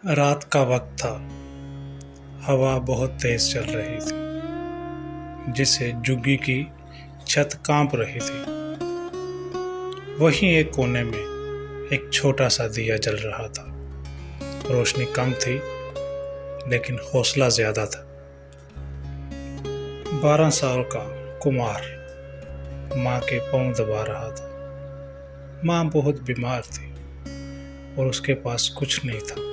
रात का वक्त था। हवा बहुत तेज चल रही थी, जिससे झुग्गी की छत कांप रही थी। वहीं एक कोने में एक छोटा सा दिया जल रहा था। रोशनी कम थी, लेकिन हौसला ज्यादा था। 12 साल का कुमार माँ के पांव दबा रहा था। माँ बहुत बीमार थी और उसके पास कुछ नहीं था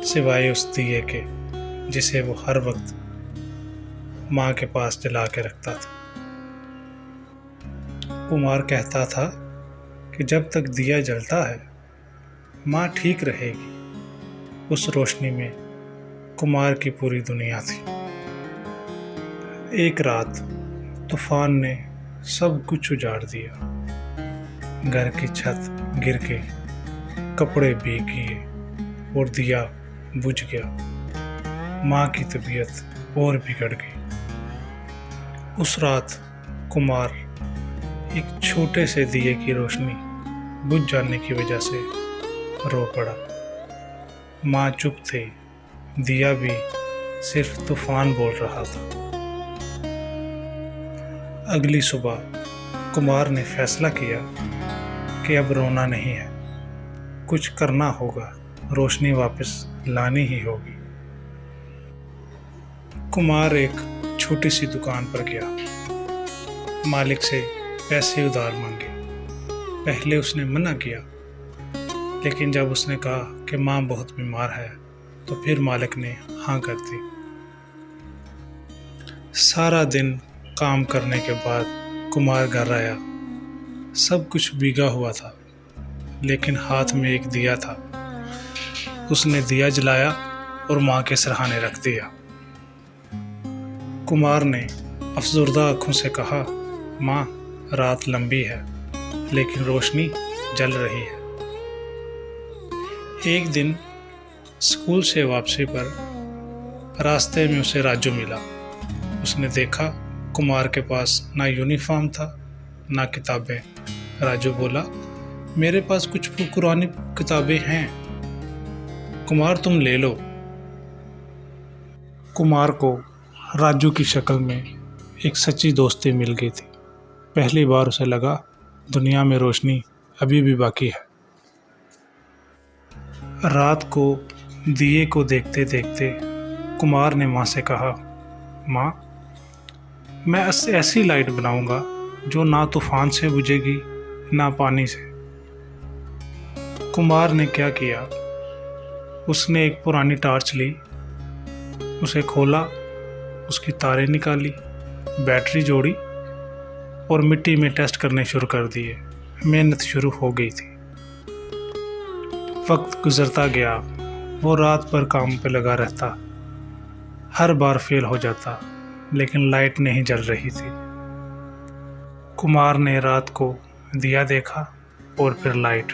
सिवाय उस दिए के, जिसे वो हर वक्त माँ के पास जला के रखता था। कुमार कहता था कि जब तक दिया जलता है माँ ठीक रहेगी। उस रोशनी में कुमार की पूरी दुनिया थी। एक रात तूफान ने सब कुछ उजाड़ दिया। घर की छत गिर के कपड़े भीग गए और दिया बुझ गया। माँ की तबीयत और बिगड़ गई। उस रात कुमार एक छोटे से दिए की रोशनी बुझ जाने की वजह से रो पड़ा। माँ चुप थी, दिया भी सिर्फ तूफान बोल रहा था। अगली सुबह कुमार ने फैसला किया कि अब रोना नहीं है, कुछ करना होगा, रोशनी वापस लानी ही होगी। कुमार एक छोटी सी दुकान पर गया। मालिक से पैसे उधार मांगे। पहले उसने मना किया, लेकिन जब उसने कहा कि माँ बहुत बीमार है तो फिर मालिक ने हाँ कर दी। सारा दिन काम करने के बाद कुमार घर आया। सब कुछ भीगा हुआ था, लेकिन हाथ में एक दिया था। उसने दिया जलाया और माँ के सिरहाने रख दिया। कुमार ने अफसुर्दा आंखों से कहा, माँ, रात लंबी है लेकिन रोशनी जल रही है। एक दिन स्कूल से वापसी पर रास्ते में उसे राजू मिला। उसने देखा कुमार के पास ना यूनिफॉर्म था ना किताबें। राजू बोला, मेरे पास कुछ पुरानी किताबें हैं, कुमार तुम ले लो। कुमार को राजू की शक्ल में एक सच्ची दोस्ती मिल गई थी। पहली बार उसे लगा दुनिया में रोशनी अभी भी बाकी है। रात को दिए को देखते देखते कुमार ने माँ से कहा, माँ, मैं ऐसी लाइट बनाऊंगा जो ना तूफान से बुझेगी ना पानी से। कुमार ने क्या किया, उसने एक पुरानी टॉर्च ली, उसे खोला, उसकी तारें निकाली, बैटरी जोड़ी और मिट्टी में टेस्ट करने शुरू कर दिए। मेहनत शुरू हो गई थी। वक्त गुजरता गया। वो रात भर काम पे लगा रहता। हर बार फेल हो जाता, लेकिन लाइट नहीं जल रही थी। कुमार ने रात को दिया देखा और फिर लाइट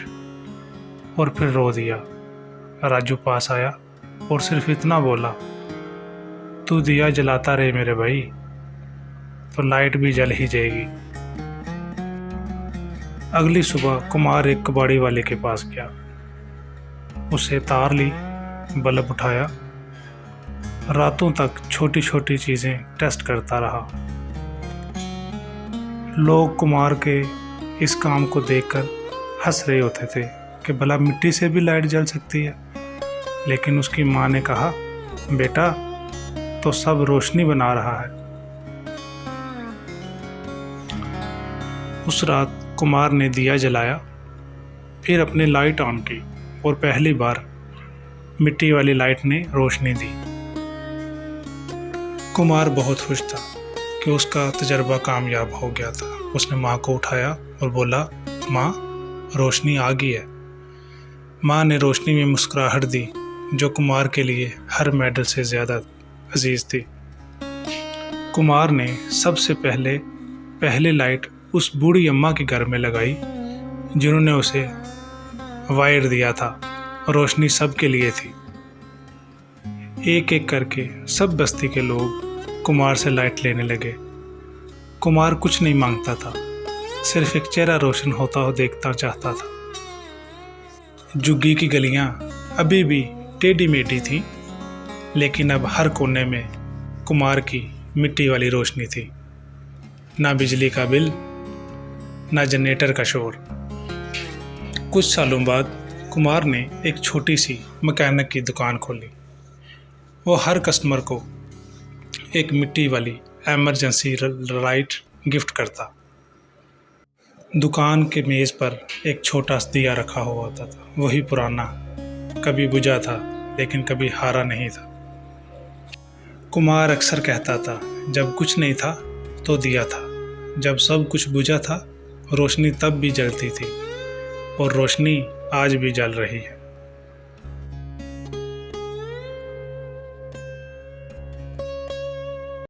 और फिर रो दिया। राजू पास आया और सिर्फ इतना बोला, तू दिया जलाता रहे मेरे भाई, तो लाइट भी जल ही जाएगी। अगली सुबह कुमार एक कबाड़ी वाले के पास गया। उसे तार ली, बल्ब उठाया, रातों तक छोटी छोटी चीजें टेस्ट करता रहा। लोग कुमार के इस काम को देखकर हंस रहे होते थे कि भला मिट्टी से भी लाइट जल सकती है। लेकिन उसकी माँ ने कहा, बेटा, तो सब रोशनी बना रहा है। उस रात कुमार ने दिया जलाया, फिर अपनी लाइट ऑन की और पहली बार मिट्टी वाली लाइट ने रोशनी दी। कुमार बहुत खुश था कि उसका तजर्बा कामयाब हो गया था। उसने माँ को उठाया और बोला, माँ, रोशनी आ गई है। माँ ने रोशनी में मुस्कुराहट दी, जो कुमार के लिए हर मेडल से ज़्यादा अजीज थी। कुमार ने सबसे पहले लाइट उस बूढ़ी अम्मा के घर में लगाई, जिन्होंने उसे वायर दिया था। रोशनी सबके लिए थी। एक एक करके सब बस्ती के लोग कुमार से लाइट लेने लगे। कुमार कुछ नहीं मांगता था, सिर्फ एक चेहरा रोशन होता हो देखता चाहता था। झुग्गी की गलियां अभी भी टेढ़ी मेढ़ी थी, लेकिन अब हर कोने में कुमार की मिट्टी वाली रोशनी थी। ना बिजली का बिल, ना जनरेटर का शोर। कुछ सालों बाद कुमार ने एक छोटी सी मैकेनिक की दुकान खोली। वो हर कस्टमर को एक मिट्टी वाली इमरजेंसी लाइट गिफ्ट करता। दुकान के मेज़ पर एक छोटा सा दिया रखा हुआ होता था, वही पुराना, कभी बुझा था लेकिन कभी हारा नहीं था। कुमार अक्सर कहता था, जब कुछ नहीं था तो दिया था, जब सब कुछ बुझा था रोशनी तब भी जलती थी, और रोशनी आज भी जल रही है।